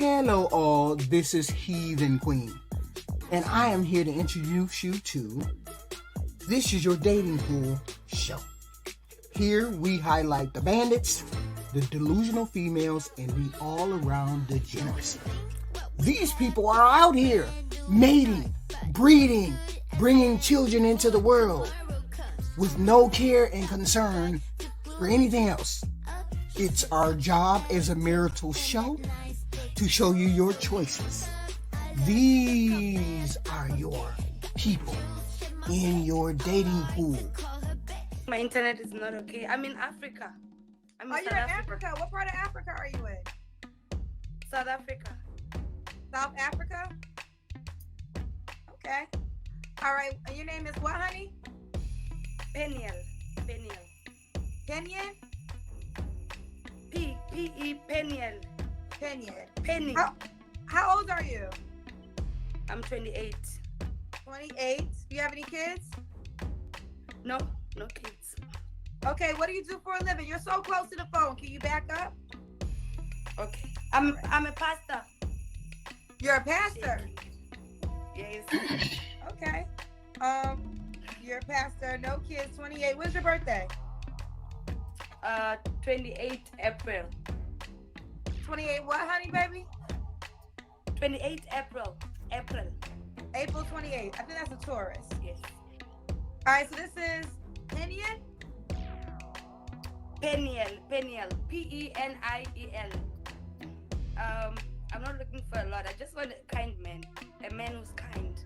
Hello all, this is Heathen Queen, and I am here to introduce you to This Is Your Dating Pool show. Here we highlight the bandits, the delusional females, and the all-around degeneracy. These people are out here mating, breeding, bringing children into the world with no care and concern for anything else. It's our job as a marital show to show you your choices. These are your people in your dating pool. My internet is not okay. I'm in Africa. You're in Africa. What part of Africa are you in? South Africa. South Africa? Okay. All right. And your name is what, honey? Penel. Kenyan? P-E, Penel. Kenyan. Penny. How old are you? I'm 28. 28. Do you have any kids? No kids. Okay, what do you do for a living? You're so close to the phone. Can you back up? Okay. I'm a pastor. You're a pastor? Yes. Okay. You're a pastor, no kids, 28. When's your birthday? 28 April. 28 what, honey, baby? 28 April. April 28. I think that's a Taurus. Yes. All right, so this is Penel? Penel. P-E-N-I-E-L. I'm not looking for a lot. I just want a kind man. A man who's kind.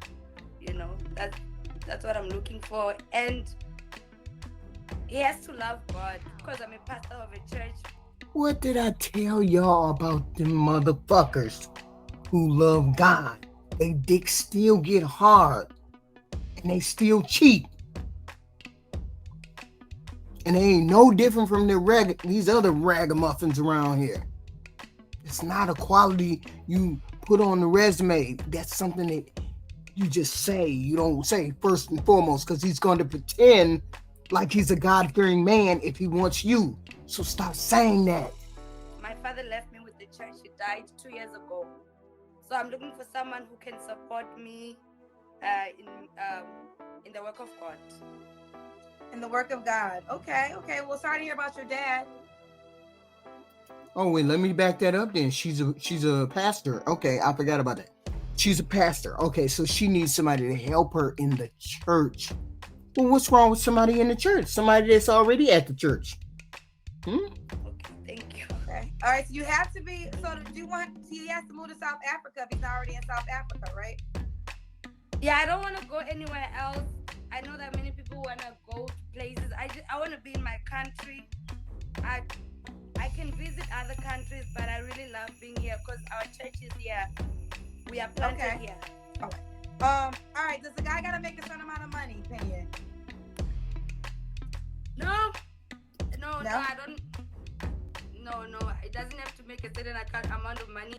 You know, that's what I'm looking for. And he has to love God, because I'm a pastor of a church. What did I tell y'all about them motherfuckers who love God? They dicks still get hard and they still cheat. And they ain't no different from these other ragamuffins around here. It's not a quality you put on the resume. That's something that you just say. You don't say first and foremost, because he's going to pretend like he's a God-fearing man if he wants you. So stop saying that. My father left me with the church. He died 2 years ago. So I'm looking for someone who can support me in the work of God. In the work of God. Okay. Well, sorry to hear about your dad. Oh, wait, let me back that up then. She's a pastor. Okay, I forgot about that. She's a pastor. Okay, so she needs somebody to help her in the church. Well, what's wrong with somebody in the church? Somebody that's already at the church. Okay, thank you. Okay. All right, so you have to be, he has to move to South Africa if he's already in South Africa, right? Yeah, I don't want to go anywhere else. I know that many people want to go to places. I want to be in my country. I can visit other countries, but I really love being here because our church is here. We are planted here. Okay. All right, does the guy got to make a certain amount of money, Penny? No, I don't. No, it doesn't have to make a certain amount of money.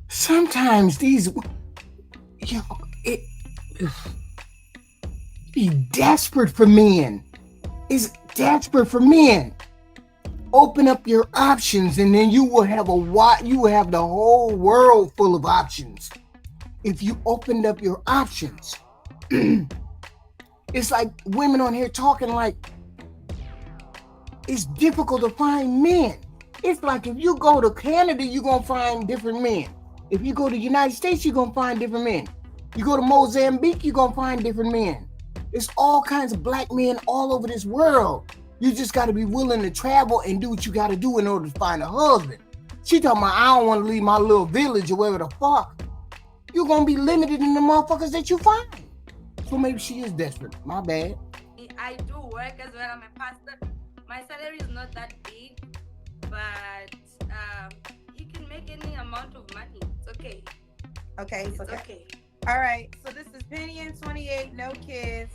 Sometimes these, be desperate for men. It's desperate for men. Open up your options, and then you will have the whole world full of options. If you opened up your options, it's like women on here talking like it's difficult to find men. It's like if you go to Canada, you're going to find different men. If you go to the United States, you're going to find different men. You go to Mozambique, you're going to find different men. There's all kinds of black men all over this world. You just got to be willing to travel and do what you got to do in order to find a husband. She talking about, I don't want to leave my little village or wherever the fuck. You're going to be limited in the motherfuckers that you find. So maybe she is desperate. My bad. I do work as well. I'm a pastor. My salary is not that big, but he can make any amount of money. It's okay. Okay, it's okay. All right, so this is Penny, 28, no kids,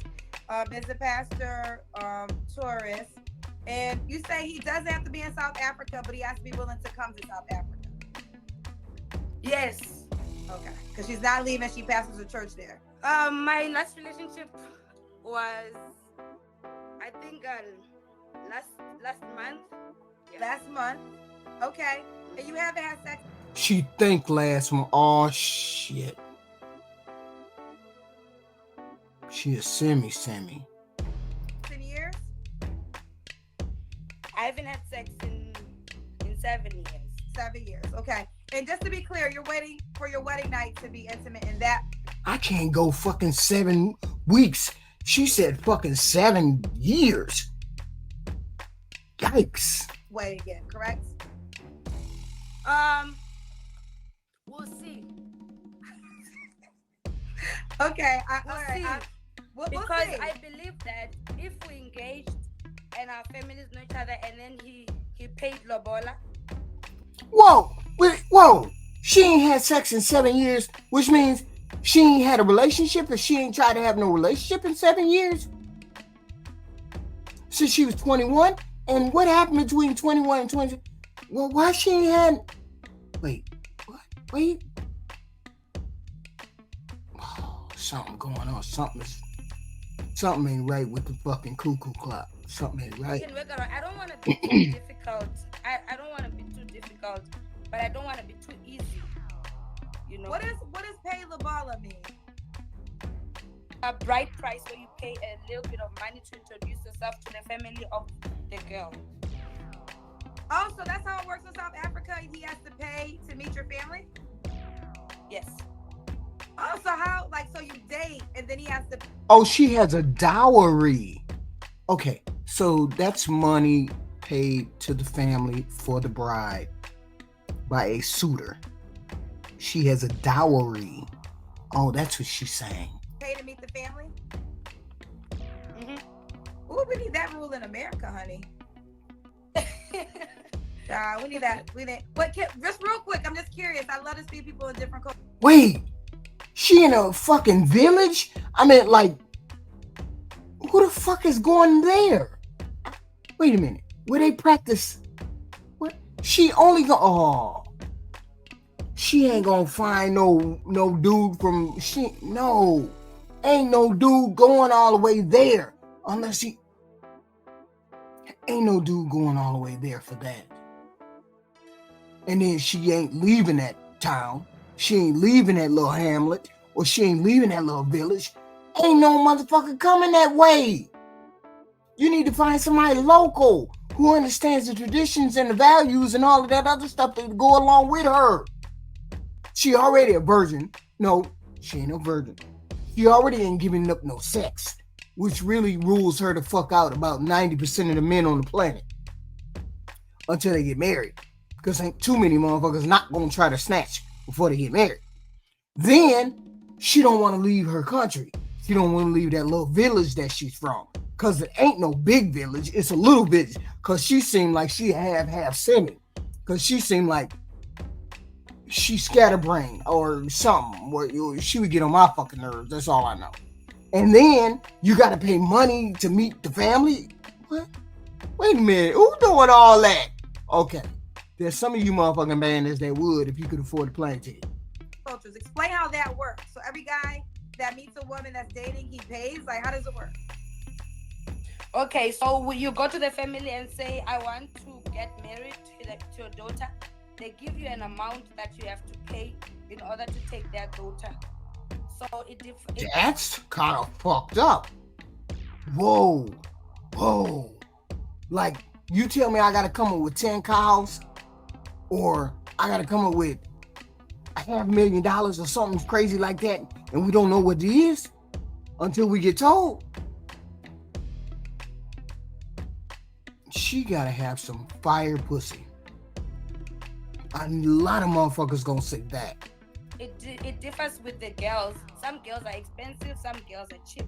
is a pastor, tourist, and you say he doesn't have to be in South Africa, but he has to be willing to come to South Africa. Yes. Okay, because she's not leaving, she pastors a church there. My last relationship was, I think, last month. Yeah. Last month. Okay. And you haven't had sex? She think last one. Oh shit. She a semi. 10 years? I haven't had sex in 7 years. 7 years. Okay. And just to be clear, you're waiting for your wedding night to be intimate in that. I can't go fucking 7 weeks. She said fucking 7 years. Yikes. way again, correct? We'll see. Okay, We'll all right. see. We'll Because see. I believe that if we engaged and our families know each other, and then he paid lobola. Whoa, whoa. She ain't had sex in 7 years, which means she ain't had a relationship, or she ain't tried to have no relationship in 7 years since she was 21. And what happened between 21 and 20? Well, why she ain't had? Wait, what? Wait. Oh, something going on. Something ain't right with the fucking cuckoo clock. Something ain't right. I don't want to be too difficult. I don't want to be too difficult, but I don't want to be too easy. You know. What does pay Labala mean? A bride price where you pay a little bit of money to introduce yourself to the family of the girl. Oh, so that's how it works in South Africa? He has to pay to meet your family? Yes. Oh, so how, so you date and then he has to... Oh, she has a dowry. Okay, so that's money paid to the family for the bride by a suitor. She has a dowry. Oh, that's what she's saying. Pay to meet the family? Mm-hmm. Ooh, we need that rule in America, honey. We need that. But just real quick, I'm just curious. I love to see people in different cultures. Wait, she in a fucking village? I mean, who the fuck is going there? Wait a minute. Where they practice? What? She only go. Oh, she ain't gonna find no dude from. No, ain't no dude going all the way there unless he. Ain't no dude going all the way there for that. And then she ain't leaving that town. She ain't leaving that little hamlet, or she ain't leaving that little village. Ain't no motherfucker coming that way. You need to find somebody local who understands the traditions and the values and all of that other stuff that go along with her. She already a virgin. No, she ain't no virgin. She already ain't giving up no sex, which really rules her the fuck out about 90% of the men on the planet until they get married. Because ain't too many motherfuckers not gonna try to snatch before they get married. Then she don't want to leave her country. She don't want to leave that little village that she's from. Because it ain't no big village. It's a little village. Because she seemed like she half semi. Because she seemed like she scatterbrained or something. Where she would get on my fucking nerves. That's all I know. And then you got to pay money to meet the family? What? Wait a minute. Who doing all that? Okay. There's some of you motherfucking bandits that would if you could afford a plane ticket. Cultures. Explain how that works. So every guy that meets a woman that's dating, he pays? How does it work? Okay, so you go to the family and say, I want to get married to your daughter. They give you an amount that you have to pay in order to take their daughter. So That's kind of fucked up. Whoa. You tell me I gotta come up with 10 cows, or I gotta come up with $500,000 or something crazy like that, and we don't know what it is until we get told. She gotta have some fire pussy. A lot of motherfuckers gonna say that. It differs with the girls. Some girls are expensive, some girls are cheap.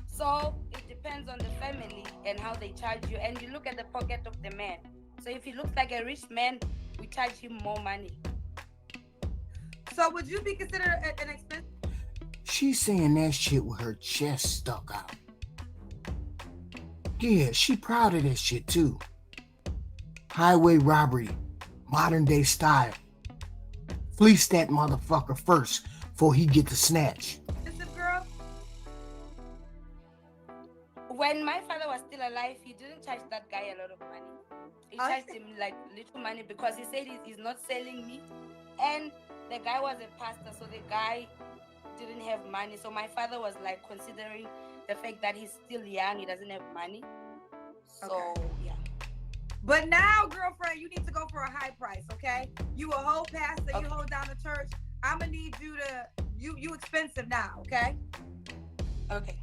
So it depends on the family and how they charge you. And you look at the pocket of the man. So if he looks like a rich man, we charge him more money. So would you be considered an expensive? She's saying that shit with her chest stuck out. Yeah, she proud of that shit too. Highway robbery, modern day style. Fleece that motherfucker first before he get the snatch. Expensive girl? when my father was still alive, he didn't charge that guy a lot of money. He charged him like little money because he said he's not selling me. And the guy was a pastor, so the guy didn't have money. So my father was like considering the fact that he's still young, he doesn't have money. So yeah. But now, girlfriend, you need to go for a high price, okay? You a whole pastor, you hold down the church. I'ma need you to you expensive now, okay? Okay.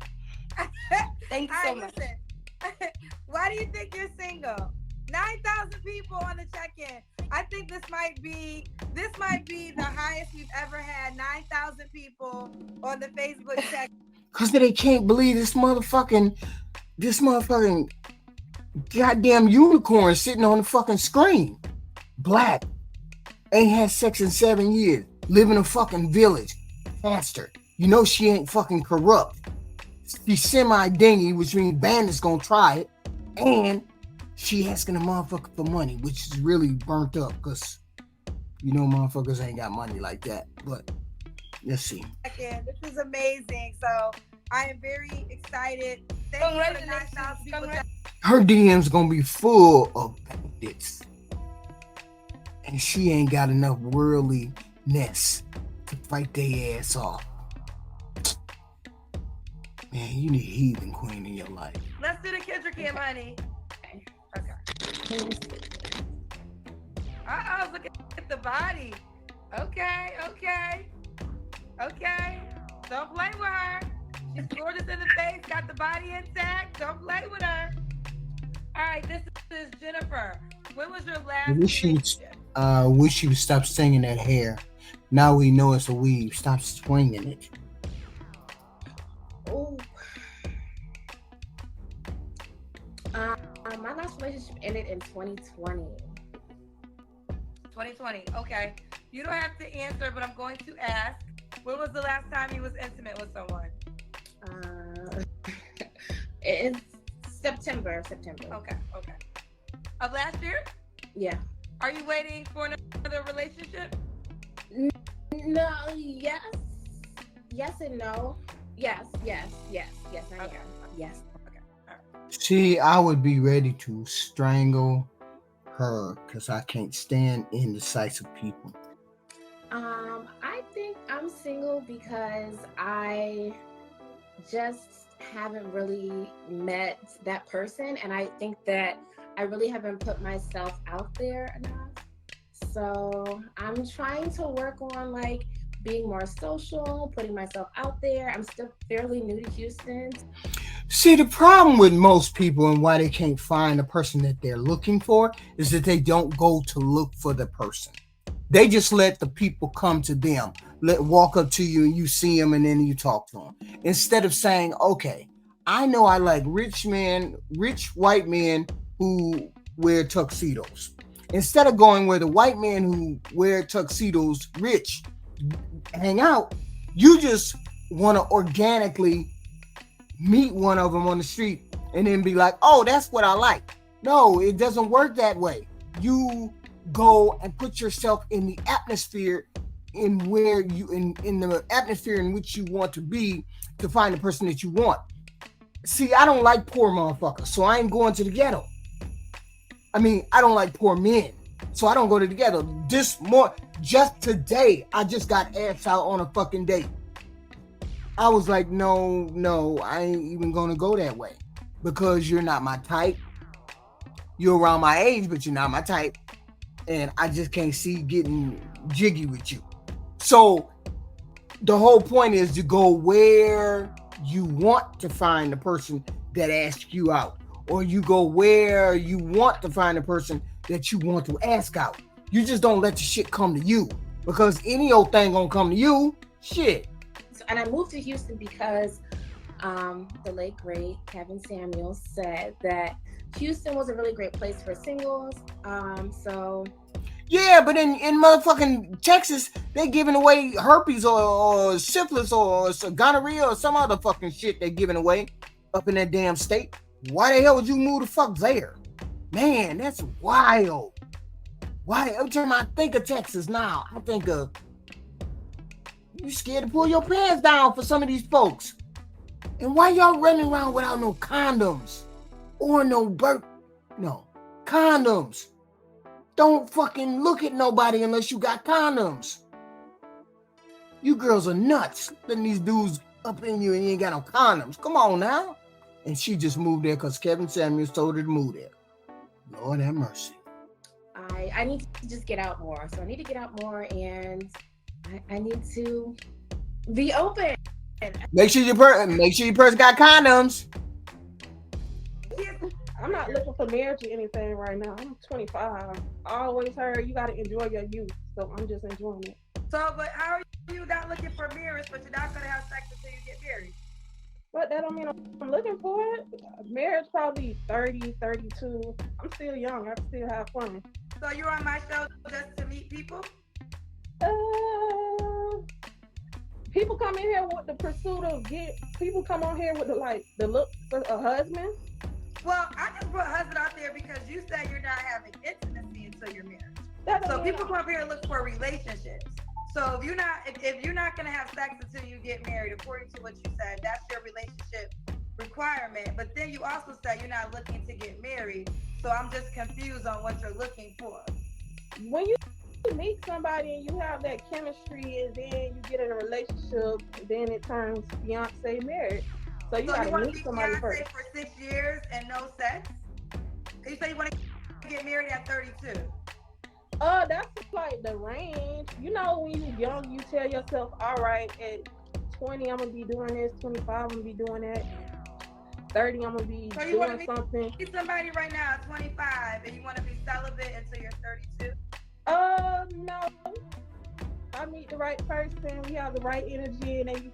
Thank you so much. Listen. Why do you think you're single? 9,000 people on the check-in. I think this might be the highest we've ever had. 9,000 people on the Facebook check. Cause they can't believe this motherfucking goddamn unicorn sitting on the fucking screen. Black. Ain't had sex in 7 years. Live in a fucking village. Pastor. You know she ain't fucking corrupt. She's semi-dingy, which means bandits gonna try it. And she asking a motherfucker for money, which is really burnt up because you know motherfuckers ain't got money like that. But let's see. This is amazing. So I am very excited. Thank you for the 9,000 people. Her DM's gonna be full of bandits. And she ain't got enough worldliness to fight their ass off. Man, you need a heathen queen in your life. Let's do the KendraGM, honey. Okay. Look at the body. Okay. Don't play with her. She's gorgeous in the face, got the body intact. Don't play with her. All right, this is Jennifer. When was your last relationship? Wish you would stop singing that hair. Now we know it's a weave. Stop swinging it. Oh. My last relationship ended in 2020. 2020. Okay. You don't have to answer, but I'm going to ask. When was the last time you was intimate with someone? It's September. Okay. Of last year? Yeah. Are you waiting for another relationship? No. Yes and no. Yes, I am. Yes. Okay. All right. See, I would be ready to strangle her because I can't stand indecisive people. I think I'm single because I just haven't really met that person, and I think that I really haven't put myself out there enough. So I'm trying to work on like being more social, putting myself out there. I'm still fairly new to Houston. See, the problem with most people and why they can't find the person that they're looking for is that they don't go to look for the person. They just let the people come to them, walk up to you and you see them and then you talk to them. Instead of saying, okay, I know I like rich white men who wear tuxedos. Instead of going where the white men who wear tuxedos, rich, hang out, you just want to organically meet one of them on the street and then be like, oh, that's what I like. No, it doesn't work that way. You go and put yourself in the atmosphere in the atmosphere in which you want to be to find the person that you want. See, I don't like poor motherfuckers, so I ain't going to the ghetto. I mean, I don't like poor men, so I don't go to the ghetto. Just today, I just got asked out on a fucking date. I was like, no, I ain't even gonna go that way because you're not my type. You're around my age, but you're not my type. And I just can't see getting jiggy with you. So the whole point is to go where you want to find the person that asks you out, or you go where you want to find the person that you want to ask out. You just don't let the shit come to you because any old thing gonna come to you. Shit. And I moved to Houston because the late great Kevin Samuels said that Houston was a really great place for singles. Yeah, but in motherfucking Texas, they giving away herpes or syphilis or gonorrhea or some other fucking shit they giving away up in that damn state. Why the hell would you move the fuck there? Man, that's wild. Why? Every time I think of Texas now, I think of you scared to pull your pants down for some of these folks. And why y'all running around without no condoms or no condoms? Don't fucking look at nobody unless you got condoms. You girls are nuts letting these dudes up in you and you ain't got no condoms. Come on now. And she just moved there because Kevin Samuels told her to move there. Lord have mercy. I need to just get out more. So I need to get out more, and I need to be open. Make sure your person got condoms. I'm not looking for marriage or anything right now. I'm 25. I always heard you got to enjoy your youth, so I'm just enjoying it. So, but how are you not looking for marriage, but you're not going to have sex until you get married? But that don't mean I'm looking for it. Marriage probably 30, 32. I'm still young. I can still have fun. So you're on my show just to meet people? People come in here with the pursuit of people come on here with the look for a husband. Well, I just put husband out there because you said you're not having intimacy until you're married. So people come up here and look for relationships. So if you're not gonna have sex until you get married, according to what you said, that's your relationship requirement. But then you also said you're not looking to get married. So I'm just confused on what you're looking for. When you meet somebody and you have that chemistry, and then you get in a relationship, then it turns fiance marriage. So you gotta meet somebody first. For 6 years and no sex? You say you want to get married at 32? That's like the range. You know, when you're young, you tell yourself, all right, at 20, I'm gonna be doing this. 25, I'm gonna be doing that. 30, I'm gonna be doing something. Meet somebody right now at 25, and you want to be celibate until you're 32? No. I meet the right person. We have the right energy, and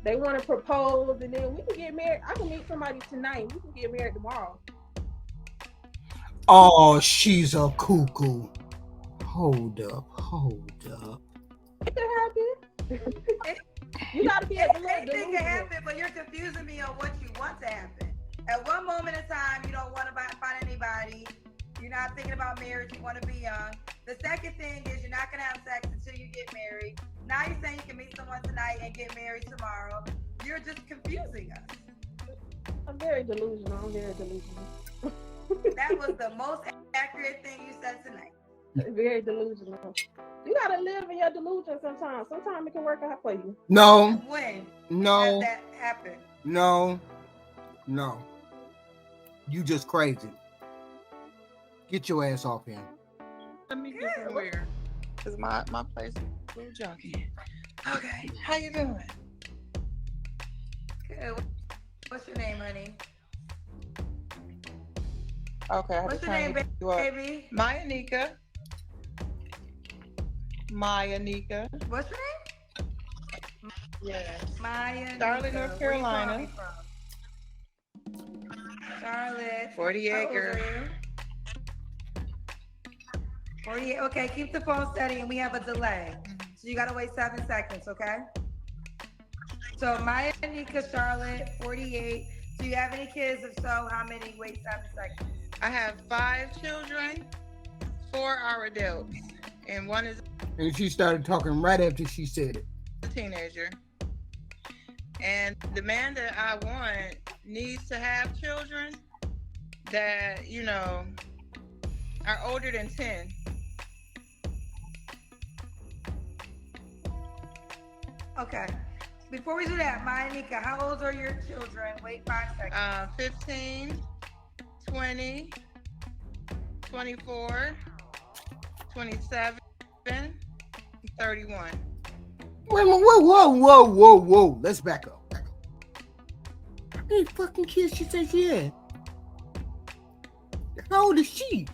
they want to propose, and then we can get married. I can meet somebody tonight. We can get married tomorrow. Oh, she's a cuckoo. Hold up. It can happen. You gotta be Anything can happen, but you're confusing me on what you want to happen. At one moment in time, you don't want to find anybody. You're not thinking about marriage. You want to be young. The second thing is you're not gonna have sex until you get married. Now you're saying you can meet someone tonight and get married tomorrow. You're just confusing us. I'm very delusional. That was the most accurate thing you said tonight. Very delusional. You gotta live in your delusion sometimes. Sometimes it can work out for you. No. When? No. Has that happened? No. You just crazy. Get your ass off him. Let me get somewhere. Cause my place is a little junky. Okay, how you doing? Good. What's your name, honey? Okay, I What's your name, baby? Maya Nika. What's your name? Yes. Maya. Charlotte, North Carolina. Charlotte. 48 girl. 48. Okay, keep the phone steady, and we have a delay. So you gotta wait 7 seconds, okay? So Maya, Nika, Charlotte, 48. Do you have any kids? If so, how many? Wait 7 seconds. I have 5 children. 4 are adults, and one is And she started talking right after she said it. a teenager. And the man that I want needs to have children that, are older than 10. Okay. Before we do that, Maya, Nika, how old are your children? Wait 5 seconds. 15, 20, 24, 27, 31. Wait, whoa. Let's back up. How many fucking kids she said she had? How old is she?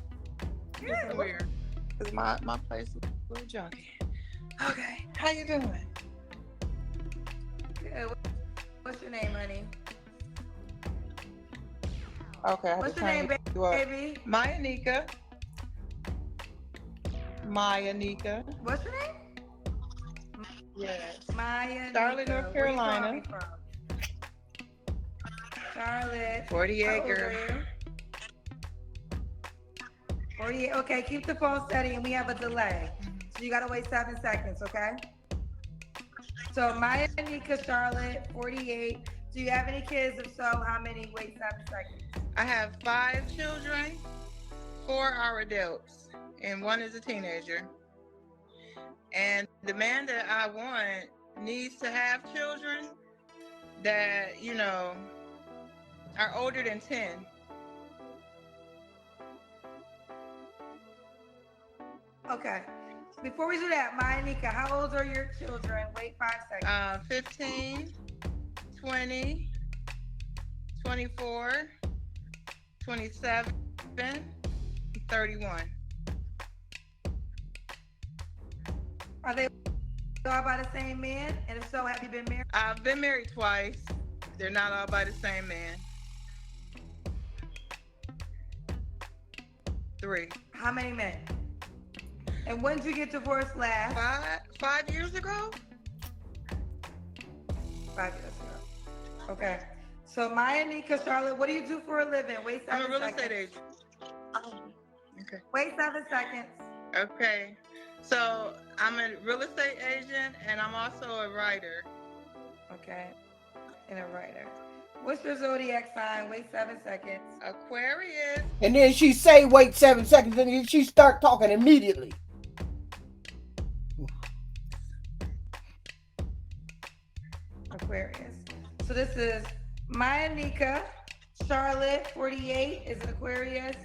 Yeah. Weird. Because my place is a little junky. Okay, how you doing? Good. What's your name, honey? Okay, What's your name, baby? Maya Nika. What's your name? Yes. Maya. Charlotte, North Carolina. Charlotte. 48 girl. 48. Okay, keep the phone steady, and we have a delay. So you gotta wait 7 seconds, okay? So Maya, Nika, Charlotte, 48. Do you have any kids? If so, how many? Wait 7 seconds. I have 5 children, 4 are adults, and 1 is a teenager. And the man that I want needs to have children that, you know, are older than 10. Okay. Before we do that, Maya Nika, how old are your children? Wait 5 seconds. 15, 20, 24, 27, 31. Are they all by the same man? And if so, have you been married? I've been married twice. They're not all by the same man. 3. How many men? And when did you get divorced last? 5 years ago? 5 years ago. Okay. So Maya Nika, Charlotte, what do you do for a living? Wait 7 I'm a real seconds. estate agent. Okay. Wait 7 seconds. Okay. So I'm a real estate agent and I'm also a writer. Okay. And a writer. What's your zodiac sign? Wait 7 seconds. Aquarius. And then she say, wait 7 seconds, and then she start talking immediately. Aquarius. So this is Maya Nika, Charlotte, 48, is an Aquarius,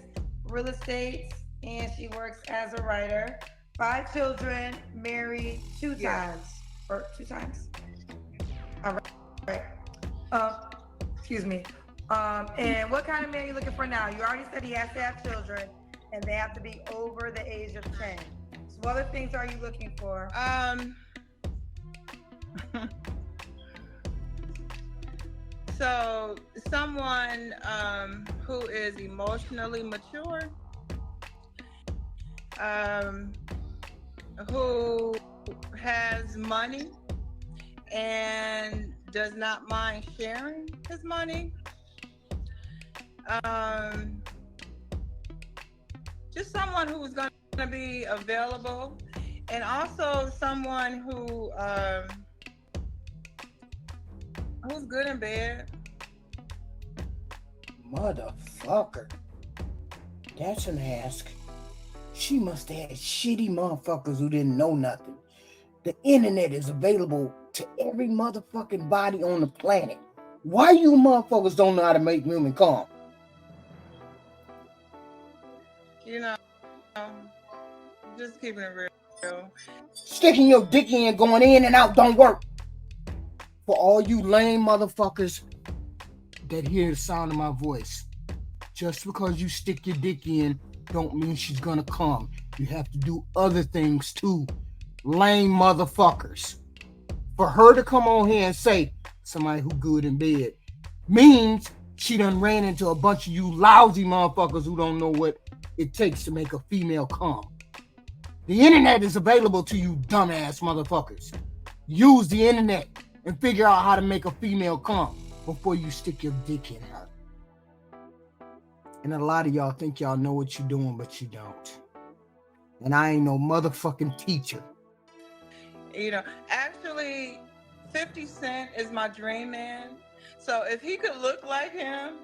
real estate, and she works as a writer. 5 children, married 2 times. Or 2 times? All right. Excuse me. And what kind of man are you looking for now? You already said he has to have children, and they have to be over the age of 10. So what other things are you looking for? So someone who is emotionally mature, who has money and does not mind sharing his money. Just someone who's going to be available, and also someone who's good in bed. Motherfucker. That's an ask. She must have had shitty motherfuckers who didn't know nothing. The internet is available to every motherfucking body on the planet. Why you motherfuckers don't know how to make women come? You know, just keeping it real. Sticking your dick in, going in and out don't work. For all you lame motherfuckers that hear the sound of my voice, just because you stick your dick in don't mean she's gonna come. You have to do other things too. Lame motherfuckers. For her to come on here and say somebody who good in bed means she done ran into a bunch of you lousy motherfuckers who don't know what it takes to make a female come. The internet is available to you dumbass motherfuckers. Use the internet and figure out how to make a female come before you stick your dick in her. And a lot of y'all think y'all know what you're doing, but you don't. And I ain't no motherfucking teacher. You know, actually, 50 Cent is my dream man. So if he could look like him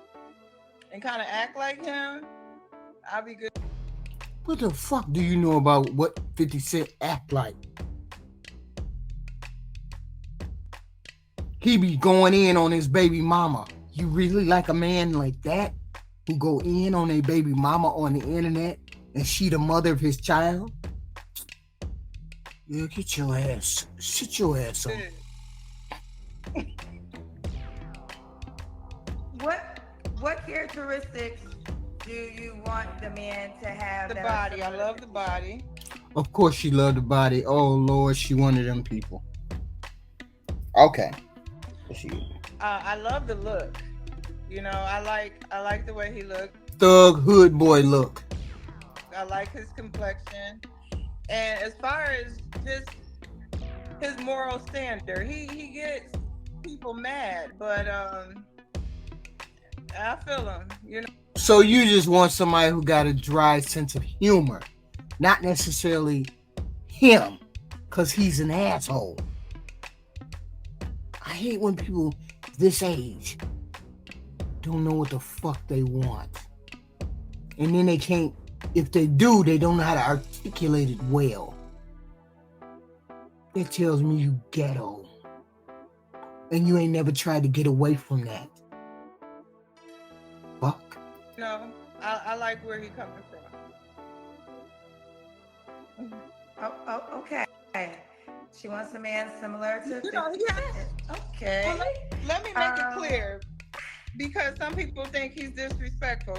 and kind of act like him, I'll be good. What the fuck do you know about what 50 Cent act like? He be going in on his baby mama. You really like a man like that? Who go in on a baby mama on the internet and she the mother of his child? Yeah, get your ass. Sit your ass on. What characteristics do you want the man to have? The body. I love the body. Of course she loved the body. Oh Lord, she one of them people. Okay. I love the look. You know, I like the way he looked. Thug hood boy look. I like his complexion. And as far as just his moral standard, he gets people mad, but I feel him, you know. So you just want somebody who got a dry sense of humor, not necessarily him, because he's an asshole. I hate when people this age don't know what the fuck they want. And then they can't, if they do, they don't know how to articulate it well. That tells me you ghetto. And you ain't never tried to get away from that. Fuck. No, I like where he coming from. Okay. She wants a man similar to. You know, Okay. Well, let me make it clear, because some people think he's disrespectful.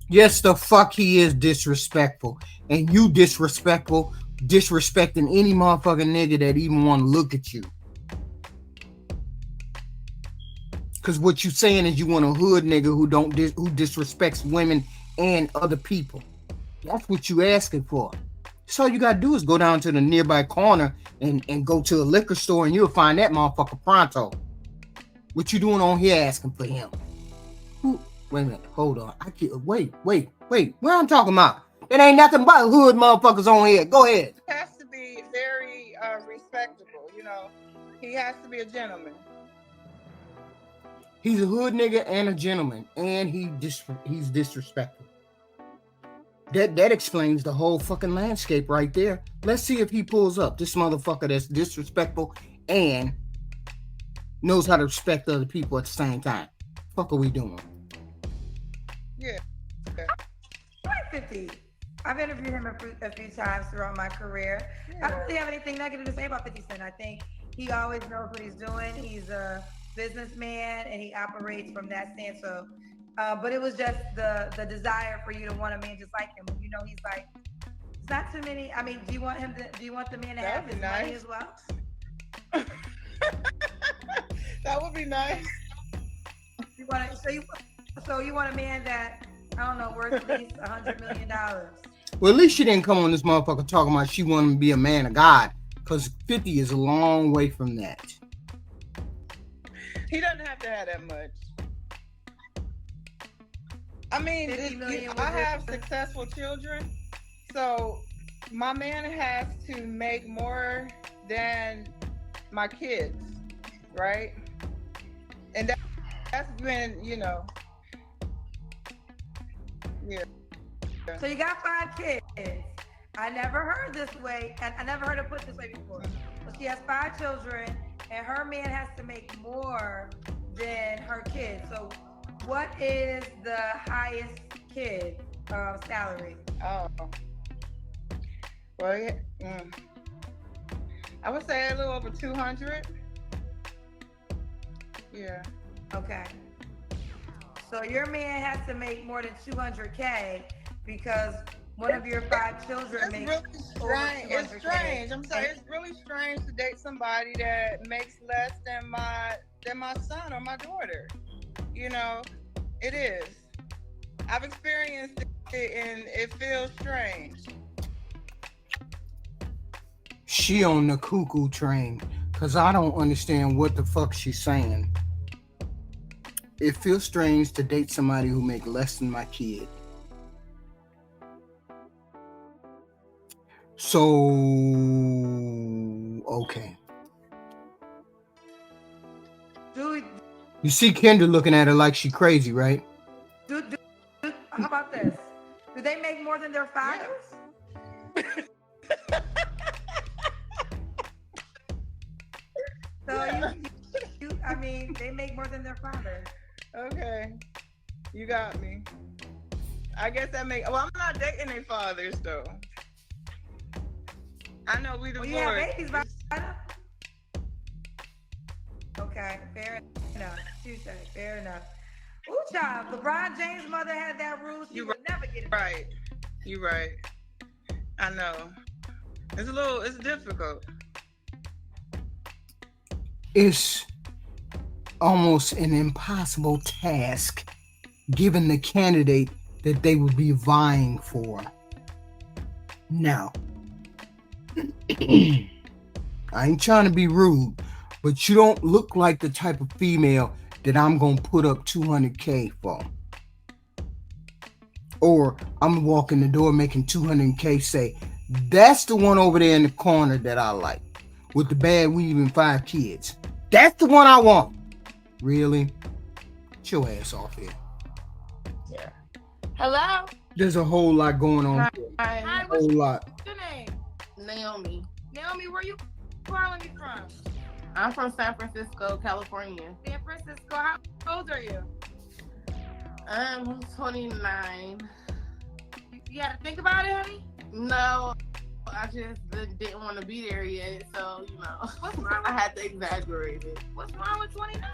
Yes, the fuck he is disrespectful. And you disrespectful, disrespecting any motherfucking nigga that even want to look at you. Because what you saying is you want a hood nigga who who disrespects women and other people. That's what you asking for. So all you gotta do is go down to the nearby corner and go to a liquor store and you'll find that motherfucker pronto. What you doing on here asking for him? Who? Wait a minute, hold on. I can't wait. What I'm talking about? It ain't nothing but hood motherfuckers on here. Go ahead. He has to be very respectable, you know. He has to be a gentleman. He's a hood nigga and a gentleman, and he's disrespectful. That explains the whole fucking landscape right there. Let's see if he pulls up this motherfucker that's disrespectful and knows how to respect other people at the same time. Fuck are we doing? Yeah. Like 50. I've interviewed him a few times throughout my career. I don't really have anything negative to say about 50 Cent. I think he always knows what he's doing. He's a businessman and he operates from that stance. So, but it was just the desire for you to want a man just like him. You know, he's like, it's not too many. I mean, do you want the man to have his money as well? That would be nice. So you want a man that, I don't know, worth at least $100 million. Well, at least she didn't come on this motherfucker talking about she wanted to be a man of God, because 50 is a long way from that. He doesn't have to have that much. I mean, I have successful children, so my man has to make more than my kids, right? And that's been, you know, yeah. So you got 5 kids. I never heard this way, and I never heard it put this way before. So she has 5 children, and her man has to make more than her kids. So what is the highest kid salary? Oh. Well, yeah. I would say a little over 200. Yeah. Okay. So your man has to make more than 200K because one of your 5 children makes really strange. It's strange. I'm sorry. It's really strange to date somebody that makes less than my son or my daughter. You know, it is. I've experienced it and it feels strange. She on the cuckoo train, because I don't understand what the fuck she's saying. It feels strange to date somebody who make less than my kid. So, okay. You see Kendra looking at her like she crazy, right? How about this? Do they make more than their fathers? So I mean, they make more than their fathers. Okay, you got me. I guess that make. Well, I'm not dating their fathers though. I know we divorced. Well, you have babies by now. Okay, fair enough. Tuesday, fair enough. Ooh, child, LeBron James' mother had that rule. She would never get it. Right. You're right. I know. It's difficult. It's almost an impossible task given the candidate that they would be vying for. Now, I ain't trying to be rude, but you don't look like the type of female that I'm going to put up $200K for. Or I'm walking the door making $200K, say, that's the one over there in the corner that I like, with the bad weave and 5 kids. That's the one I want. Really? Get your ass off here. Yeah. Hello? There's a whole lot going on. Hi. A whole lot. What's your name? Naomi. Naomi, where you calling me from? I'm from San Francisco, California. San Francisco. How old are you? I'm 29. You had to think about it, honey? No, I just didn't want to be there yet, so, What's wrong I had to exaggerate it. What's wrong with 29?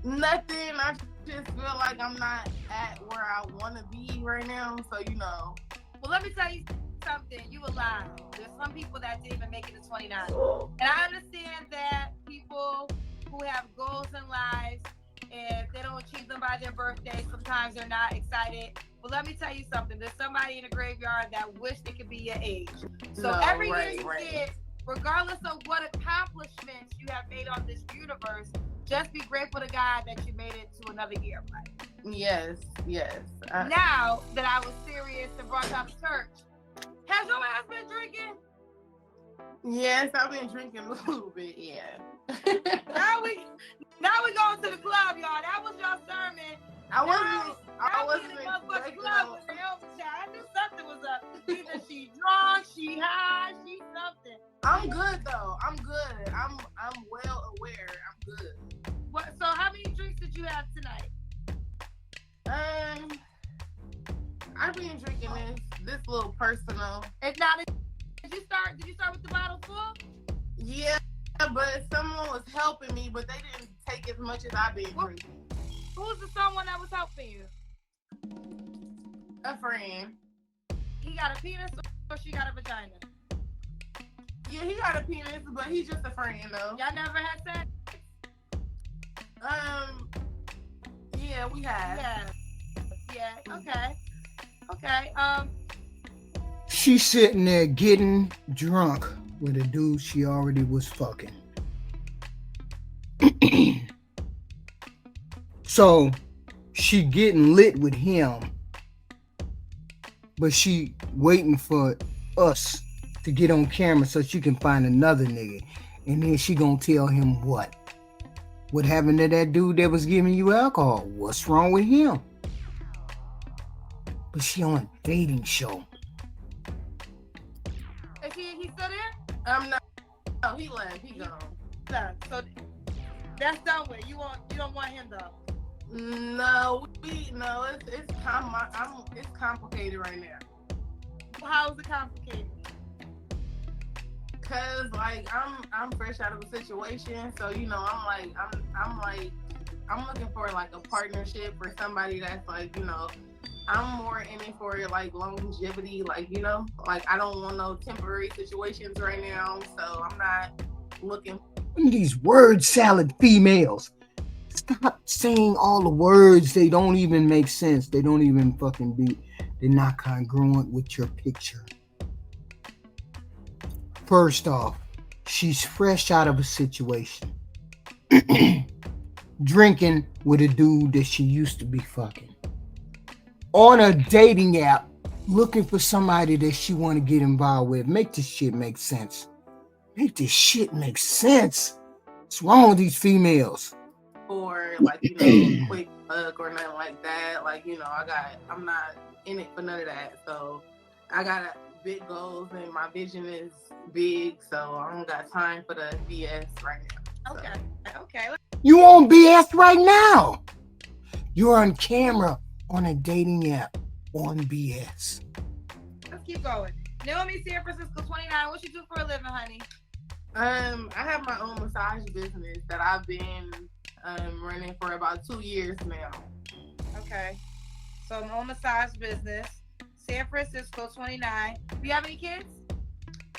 Nothing. I just feel like I'm not at where I want to be right now, so, Well, let me tell you something. You alive. There's some people that didn't even make it to 29. And I understand that people who have goals in lives, and if they don't achieve them by their birthday, sometimes they're not excited. But let me tell you something. There's somebody in the graveyard that wish they could be your age. So every year you get, regardless of what accomplishments you have made on this universe, just be grateful to God that you made it to another year of life. Yes. Now that I was serious and brought up church, has your ass been drinking? Yes, I've been drinking a little bit, yeah. now we going to the club, y'all. That was your sermon. I wasn't in the motherfucking club with Naomi. I knew something was up. Either she drunk, she high, she something. I'm good though. I'm good. I'm well aware. I'm good. What? So how many drinks did you have tonight? I've been drinking this little personal. It's not. Did you start with the bottle full? Yeah, but someone was helping me, but they didn't take as much as I've been drinking. Who's the someone that was helping you? A friend. He got a penis or she got a vagina? Yeah, he got a penis, but he's just a friend though. Y'all never had sex? Yeah, we have. Yeah. Okay. She's sitting there getting drunk with a dude she already was fucking. So she getting lit with him, but she waiting for us to get on camera so she can find another nigga. And then she gonna tell him what happened to that dude that was giving you alcohol? What's wrong with him? But she on a dating show. Is he still there? I'm not. Oh, he left. He gone. So that's done with. You don't want him though. No, it's complicated right now. How is it complicated? Cause like I'm fresh out of a situation, so I'm looking for like a partnership or somebody that's like I'm more in it for like longevity, like I don't want no temporary situations right now, so I'm not looking. These word salad females. Stop saying all the words. They don't even make sense. They don't even fucking they're not congruent with your picture. First off, she's fresh out of a situation. Drinking with a dude that she used to be fucking. On a dating app, looking for somebody that she want to get involved with. Make this shit make sense. Make this shit make sense. What's wrong with these females? Or like quick fuck or nothing like that. Like I'm not in it for none of that. So I got big goals and my vision is big. So I don't got time for the BS right now. So. Okay. You on BS right now? You're on camera on a dating app on BS. Let's keep going. Naomi, San Francisco, 29. What you do for a living, honey? I have my own massage business that I've been running for about 2 years now. Okay. So my own massage business. San Francisco, 29. Do you have any kids?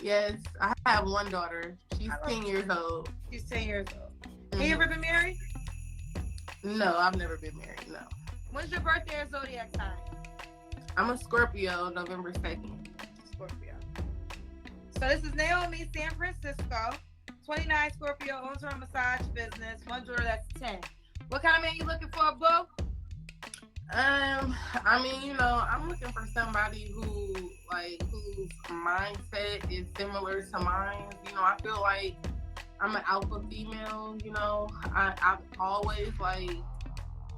Yes, I have one daughter. She's 10 years old. She's 10 years old. Mm-hmm. Have you ever been married? No, I've never been married, no. When's your birthday or zodiac sign? I'm a Scorpio, November 2nd. Scorpio. So this is Naomi, San Francisco, 29, Scorpio, owns her massage business. One daughter, that's 10. What kind of man you looking for, boo? I'm looking for somebody whose mindset is similar to mine. I feel like I'm an alpha female, you know. I've always like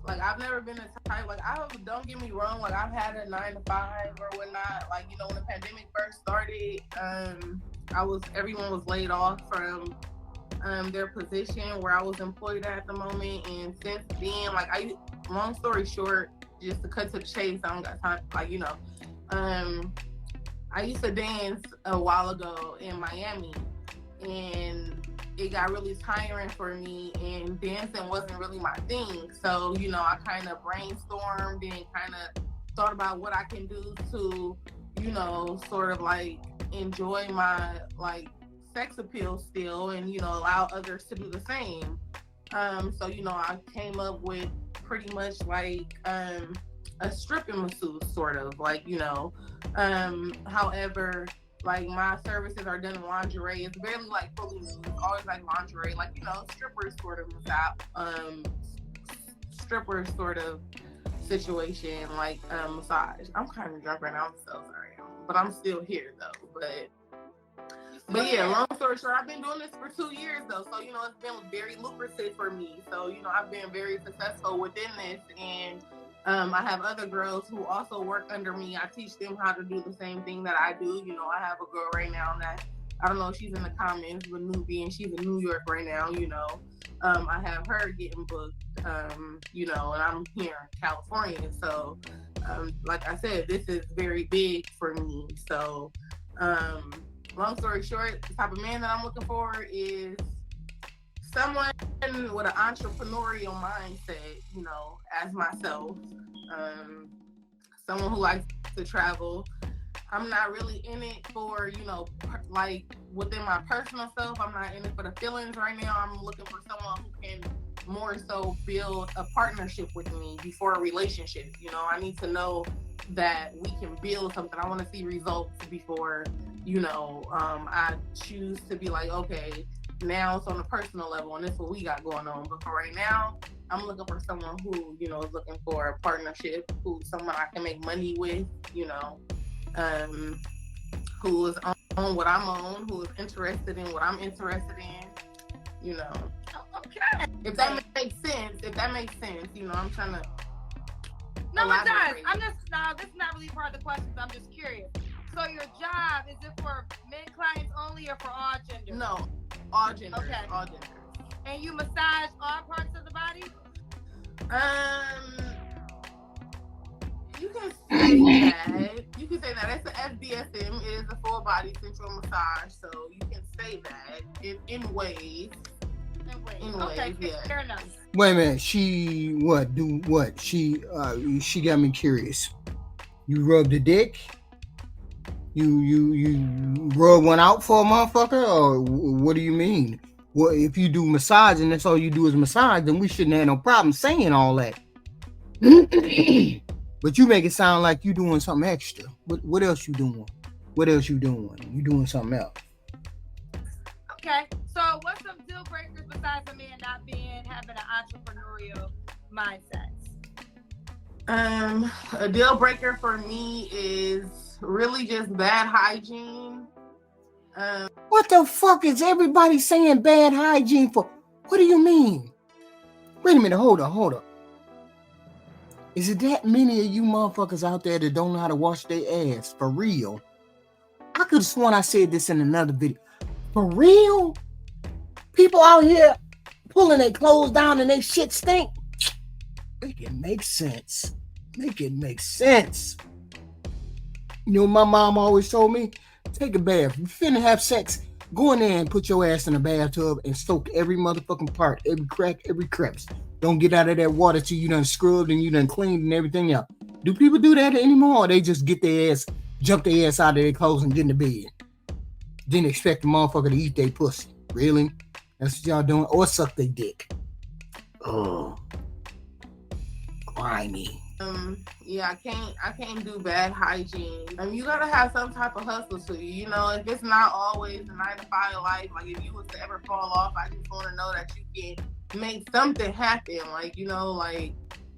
I've never been a type, like, don't get me wrong, like, I've had a 9 to 5 or whatnot. Like, you know, when the pandemic first started, everyone was laid off from their position where I was employed at the moment. And since then, like, long story short, just to cut to the chase, I don't got time, like, you know, I used to dance a while ago in Miami, and it got really tiring for me, and dancing wasn't really my thing. So, you know, I kind of brainstormed and kind of thought about what I can do to, you know, sort of like enjoy my like sex appeal still, and, you know, allow others to do the same. So, you know, I came up with pretty much like a stripping masseuse, sort of like, you know, however, like, my services are done in lingerie. It's barely like fully nude. It's always like lingerie, like, you know, strippers sort of stripper sort of situation, like massage. I'm kind of drunk right now. I'm so sorry, but I'm still here though. But yeah, long story short, I've been doing this for 2 years though, so, you know, it's been very lucrative for me. So, you know, I've been very successful within this, and I have other girls who also work under me. I teach them how to do the same thing that I do. You know, I have a girl right now that, I don't know if she's in the comments, but Nubi, and she's in New York right now, you know. I have her getting booked, you know, and I'm here in California. So, like I said, this is very big for me. So, long story short, the type of man that I'm looking for is someone with an entrepreneurial mindset, you know, as myself. Someone who likes to travel. I'm not really in it for, you know, like within my personal self, I'm not in it for the feelings right now. I'm looking for someone who can more so build a partnership with me before a relationship. You know, I need to know that we can build something. I want to see results before, you know, I choose to be like, okay, now it's on a personal level, and this is what we got going on. But for right now, I'm looking for someone who, you know, is looking for a partnership, who's someone I can make money with, you know, who is on what I'm on, who is interested in what I'm interested in, you know. Okay. If that makes sense, you know, I'm trying to. No, it does. This is not really part of the questions. I'm just curious. So your job, is it for men clients only or for all genders? No, all genders. Okay. All genders. And you massage all parts of the body? You can say that. You can say that. It's an FBSM. It is a full body sensual massage. So you can say that in ways. Okay, yeah. Fair enough. Wait a minute. She got me curious. You rub the dick? You rub one out for a motherfucker, or what do you mean? Well, if you do massage and that's all you do is massage, then we shouldn't have no problem saying all that. But you make it sound like you doing something extra. What else you doing? You doing something else? Okay, so what's some deal breakers besides a man not having an entrepreneurial mindset? A deal breaker for me is really just bad hygiene. What the fuck is everybody saying bad hygiene for? What do you mean? Wait a minute, hold up. Is it that many of you motherfuckers out there that don't know how to wash their ass? For real? I could have sworn I said this in another video. For real? People out here pulling their clothes down and they shit stink? Make it make sense. You know, my mom always told me, take a bath. If you finna have sex, go in there and put your ass in a bathtub and soak every motherfucking part, every crack, every crevice. Don't get out of that water till you done scrubbed and you done cleaned and everything else. Do people do that anymore, or they just get their ass, jump their ass out of their clothes and get in the bed? Then expect the motherfucker to eat their pussy. Really? That's what y'all doing? Or suck their dick. Oh. Grimy. Yeah, I can't do bad hygiene. You gotta have some type of hustle to you. You know, if it's not always a 9 to 5 life, like if you was to ever fall off, I just want to know that you can make something happen. Like, you know, like,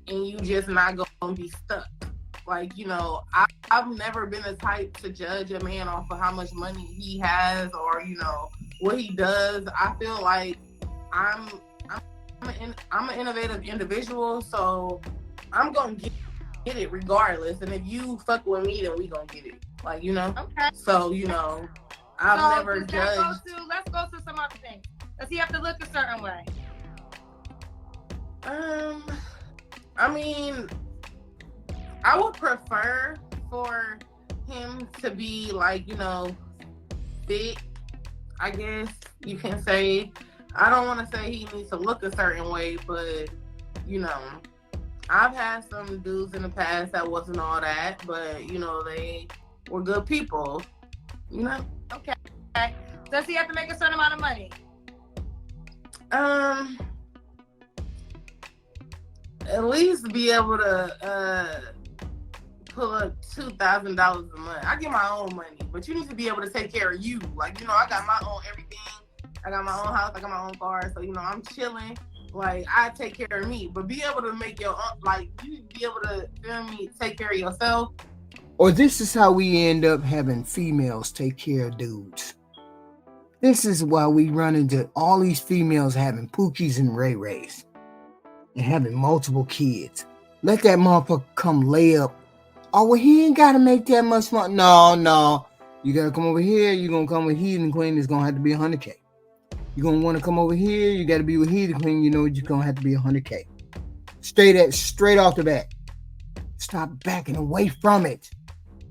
and you just not gonna be stuck. Like, you know, I've never been the type to judge a man off of how much money he has or, you know, what he does. I feel like I'm an innovative individual, so I'm gonna get it regardless. And if you fuck with me, then we gonna get it. Like, you know. Okay. So, you know, I've never judged. Let's go to some other things. Does he have to look a certain way? I mean, I would prefer for him to be like, you know, fit, I guess you can say. I don't want to say he needs to look a certain way, but, you know, I've had some dudes in the past that wasn't all that, but, you know, they were good people, you know? Okay. Does he have to make a certain amount of money? At least be able to pull up $2,000 a month. I get my own money, but you need to be able to take care of you. Like, you know, I got my own everything. I got my own house. I got my own car. So, you know, I'm chilling. Like, I take care of me. But be able to make your own, like, you be able to, feel me, take care of yourself. Or this is how we end up having females take care of dudes. This is why we run into all these females having Pookies and Ray Rays and having multiple kids. Let that motherfucker come lay up. Oh, well, he ain't got to make that much money. No. You got to come over here. You're going to come with Heathen Queen. It's going to have to be 100K. You're going to want to come over here. You got to be with Heathen Queen. You know you're going to have to be 100K. Straight off the bat. Stop backing away from it.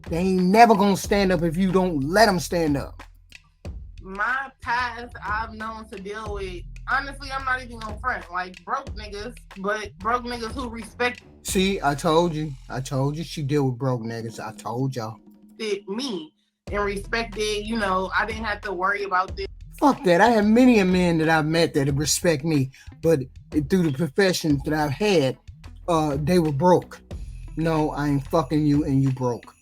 They ain't never going to stand up if you don't let them stand up. My past, I've known to deal with, honestly, I'm not even gonna front, like broke niggas, but broke niggas who respect. See, I told you she deal with broke niggas. I told y'all. Me and respected, you know, I didn't have to worry about this. Fuck that. I have many a men that I've met that respect me, but through the professions that I've had, they were broke. No, I ain't fucking you and you broke.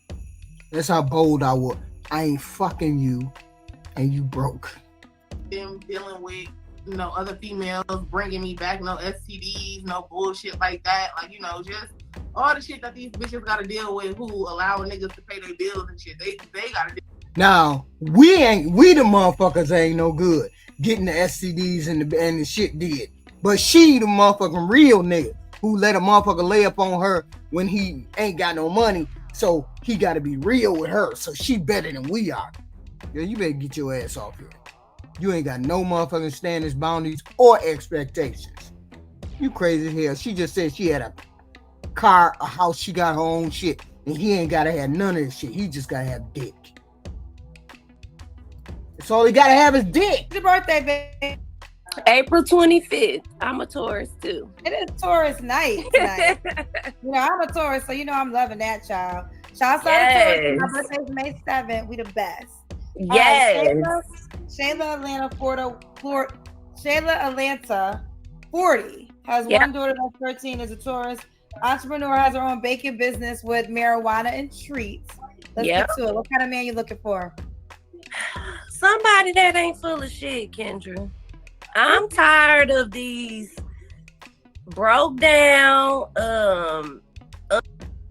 That's how bold I was. I ain't fucking you and you broke. Them dealing with, you know, other females bringing me back, no STDs, no bullshit like that. Like, you know, just all the shit that these bitches gotta deal with who allowing niggas to pay their bills and shit. They gotta deal. Now, we the motherfuckers ain't no good getting the STDs and the shit did. But she the motherfucking real nigga who let a motherfucker lay up on her when he ain't got no money. So he gotta be real with her. So she better than we are. Yo, you better get your ass off here. You ain't got no motherfucking standards, boundaries, or expectations. You crazy as hell. She just said she had a car, a house, she got her own shit. And he ain't gotta have none of this shit. He just gotta have dick. That's all he gotta have is dick. It's your birthday, babe. April 25th. I'm a Taurus too. It is Taurus night tonight. You know, I'm a Taurus, so you know I'm loving that, child. Shouts out to Taurus. My birthday's May 7th. We the best. Yes. Shayla Atlanta 40 has one daughter that's 13, is a Taurus. Entrepreneur, has her own baking business with marijuana and treats. Let's get to it. What kind of man you looking for? Somebody that ain't full of shit, Kendra. I'm tired of these broke down.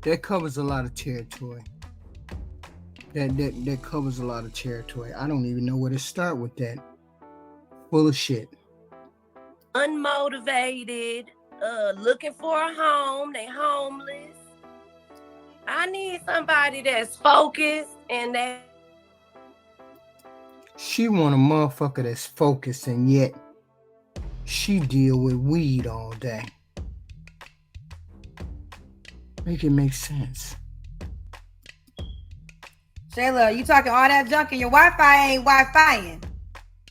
That covers a lot of territory. That covers a lot of territory. I don't even know where to start with that. Full of shit. Unmotivated, looking for a home. They homeless. I need somebody that's focused and that. She want a motherfucker that's focused, and yet she deal with weed all day. Make it make sense. Shayla, you talking all that junk and your Wi-Fi ain't Wi-Fiing.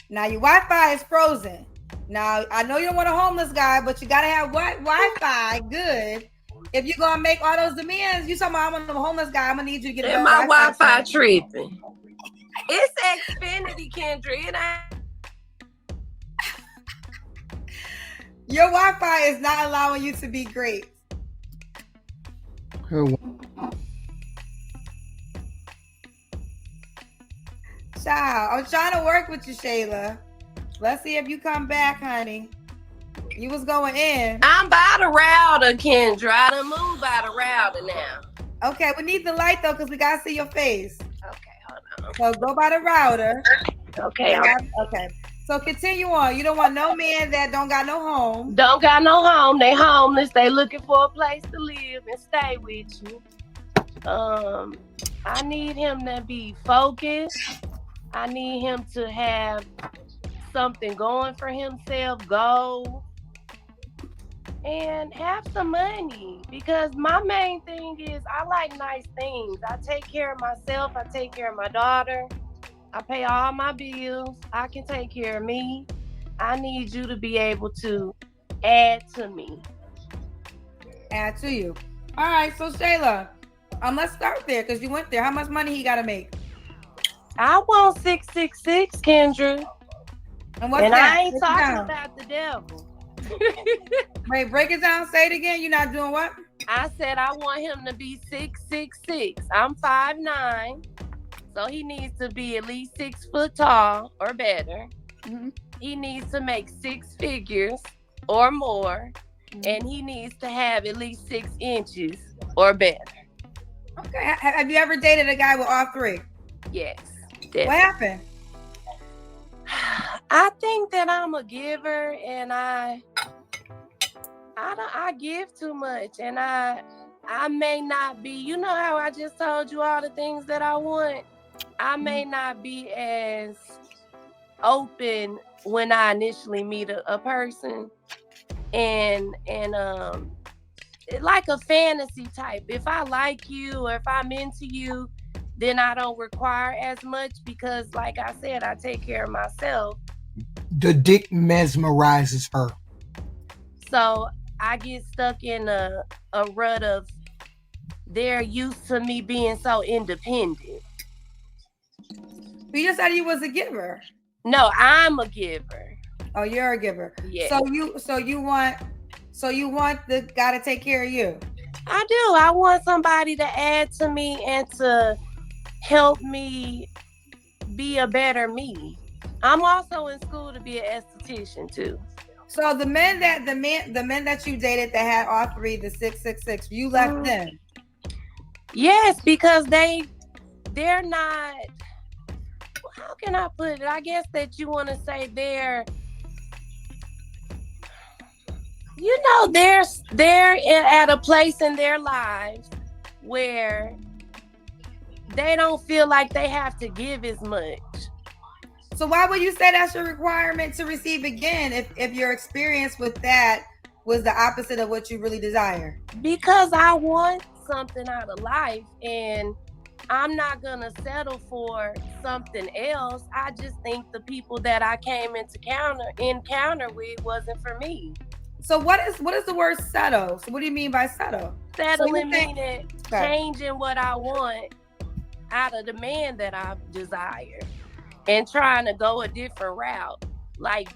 Now your Wi-Fi is frozen. Now I know you don't want a homeless guy, but you gotta have Wi-Fi good. If you're gonna make all those demands, you talking about I want a homeless guy, I'm gonna need you to get a my Wi-Fi tripping. It's Xfinity, Kendra. It ain't. Your Wi-Fi is not allowing you to be great. Child, I'm trying to work with you, Shayla. Let's see if you come back, honey. You was going in. I'm by the router, Kendra. I done moved by the router now. Okay, we need the light though, because we gotta see your face. Okay, hold on. So go by the router. Okay. Okay. So continue on. You don't want no man that don't got no home. Don't got no home. They homeless. They looking for a place to live and stay with you. I need him to be focused. I need him to have something going for himself, go and have some money, because my main thing is I like nice things. I take care of myself. I take care of my daughter. I pay all my bills. I can take care of me. I need you to be able to add to me. Add to you. All right, so Shayla, let's start there because you went there. How much money he got to make? I want 666, Kendra. And what's that? I ain't talking about the devil. Wait, break it down. Say it again. You're not doing what? I said I want him to be 666. I'm 5'9", so he needs to be at least 6 foot tall or better. Mm-hmm. He needs to make 6 figures or more, and he needs to have at least 6 inches or better. Okay. Have you ever dated a guy with all 3? Yes. Definitely. What happened? I think that I'm a giver, and I give too much, and I may not be, you know how I just told you all the things that I want? I may not be as open when I initially meet a person, and like a fantasy type. If I like you or if I'm into you, then I don't require as much because, like I said, I take care of myself. The dick mesmerizes her. So I get stuck in a rut of they're used to me being so independent. You just said you was a giver. No, I'm a giver. Oh, you're a giver. Yeah. So you want the guy to take care of you. I do. I want somebody to add to me and to help me be a better me. I'm also in school to be an esthetician too. So the men that you dated that had all 3, the 666, you left them. Yes, because they're not. How can I put it? I guess that you want to say they're at a place in their lives where they don't feel like they have to give as much. So why would you say that's your requirement to receive again if your experience with that was the opposite of what you really desire? Because I want something out of life, and I'm not gonna settle for something else. I just think the people that I came into encounter with wasn't for me. So what is the word settle? So what do you mean by settle? Settling meaning changing what I want out of the man that I desire and trying to go a different route, like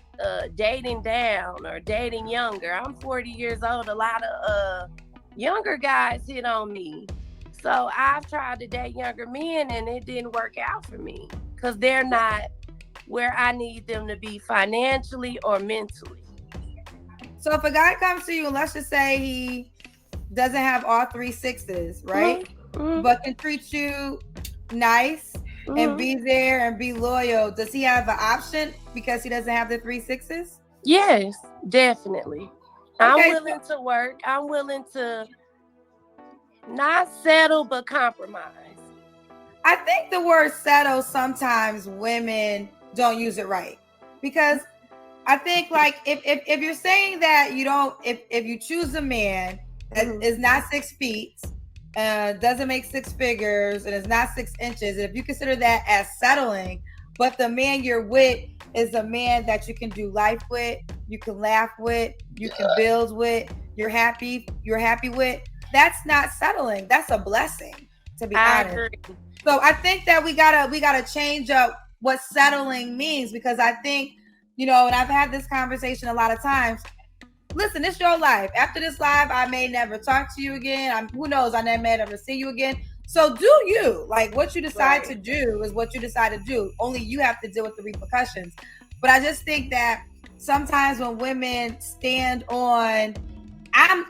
dating down or dating younger. I'm 40 years old. A lot of younger guys hit on me. So I've tried to date younger men and it didn't work out for me because they're not where I need them to be financially or mentally. So if a guy comes to you, and let's just say he doesn't have all 3 6s, right? Mm-hmm. But can treat you nice and be there and be loyal, does he have an option because he doesn't have the 3 6s? Yes, definitely. Okay. I'm willing to work. I'm willing to not settle, but compromise. I think the word settle, sometimes women don't use it right, because I think like if you're saying that you don't, if you choose a man that is not 6 feet, doesn't make 6 figures, and is not 6 inches, and if you consider that as settling, but the man you're with is a man that you can do life with, you can laugh with, you can build with, you're happy with, that's not settling. That's a blessing, to be honest. Agree. So I think that we gotta change up what settling means, because I think, and I've had this conversation a lot of times. Listen, it's your life. After this live, I may never talk to you again. Who knows? I may never see you again. So do you. Like, what you decide to do is what you decide to do. Only you have to deal with the repercussions. But I just think that sometimes when women stand on, I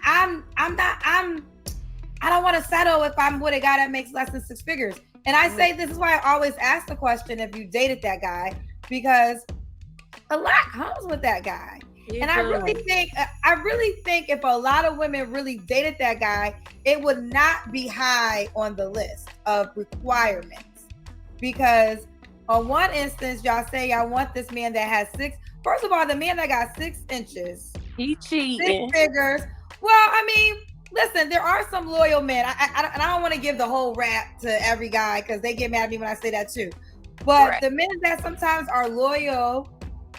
don't want to settle if I'm with a guy that makes less than 6 figures. And I say this is why I always ask the question if you dated that guy, because a lot comes with that guy. And I really think if a lot of women really dated that guy, it would not be high on the list of requirements. Because on one instance, y'all say y'all want this man that has first of all, the man that got 6 inches, he cheating. 6 figures. Well, I mean, listen, there are some loyal men. I don't want to give the whole rap to every guy because they get mad at me when I say that too. But the men that sometimes are loyal,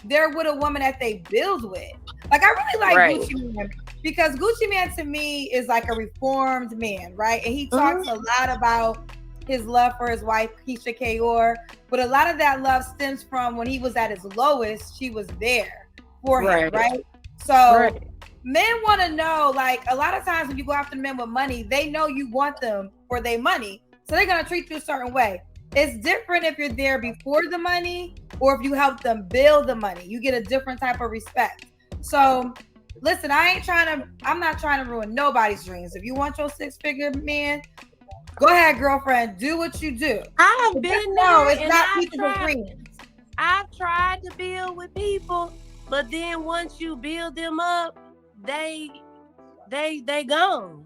they're with a woman that they build with. Like, I really like Gucci Man because Gucci Man to me is like a reformed man, right? And he talks a lot about his love for his wife, Keisha Kaur. But a lot of that love stems from when he was at his lowest, she was there for him, right? So men want to know, like, a lot of times when you go after men with money, they know you want them for their money. So they're going to treat you a certain way. It's different if you're there before the money or if you help them build the money. You get a different type of respect. So listen, I'm not trying to ruin nobody's dreams. If you want your 6-figure man, go ahead, girlfriend, do what you do. I've been there. It's not people's dreams. I've tried to build with people, but then once you build them up, they gone.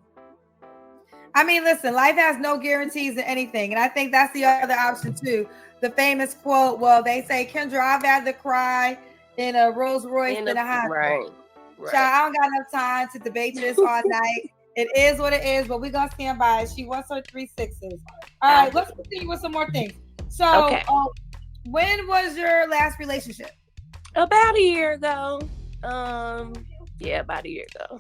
I mean, listen, life has no guarantees in anything. And I think that's the other option too. The famous quote, well, they say, Kendra, I've had to cry in a Rolls Royce in a Honda. Right. Child, I don't got enough time to debate this all night. It is what it is, but we're going to stand by it. She wants her 3 6s. All right, let's continue with some more things. So when was your last relationship? About a year ago. Yeah, about a year ago.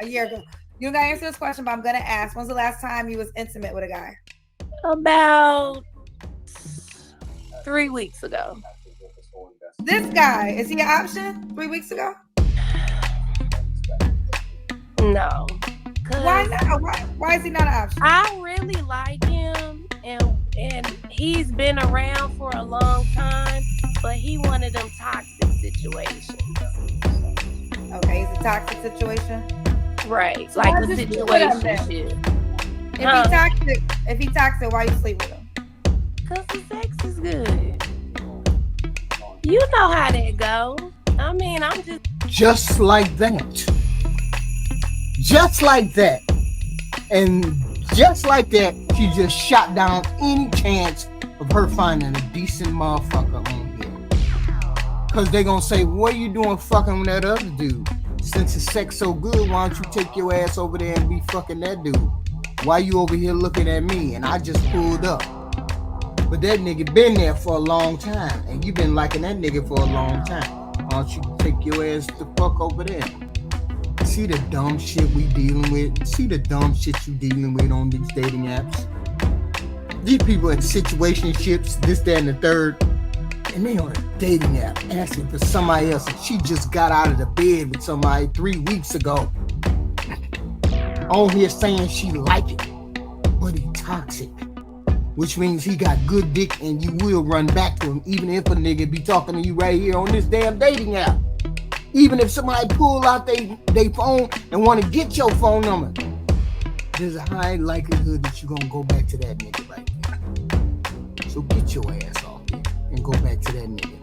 A year ago. You don't got to answer this question, but I'm going to ask. When's the last time you was intimate with a guy? About 3 weeks ago. This guy, is he an option 3 weeks ago? No. Why not? Why is he not an option? I really like him, and he's been around for a long time, but he one of them toxic situations. Okay, he's a toxic situation? Right, so like the situation. If he toxic, why you sleep with him? Cause the sex is good. You know how that go. I mean, I'm just like that. Just like that. And just like that, she just shot down any chance of her finding a decent motherfucker on here. Cause they gonna say, what are you doing fucking with that other dude? Since the sex so good, why don't you take your ass over there and be fucking that dude? Why you over here looking at me? And I just pulled up. But that nigga been there for a long time. And you been liking that nigga for a long time. Why don't you take your ass the fuck over there? See the dumb shit we dealing with? See the dumb shit you dealing with on these dating apps? These people in situationships, this, that, and the third. And they on a dating app asking for somebody else. And she just got out of the bed with somebody 3 weeks ago. On here saying she like it. But he toxic. Which means he got good dick and you will run back to him even if a nigga be talking to you right here on this damn dating app. Even if somebody pull out they phone and want to get your phone number, there's a high likelihood that you're going to go back to that nigga right there. So get your ass off here and go back to that nigga.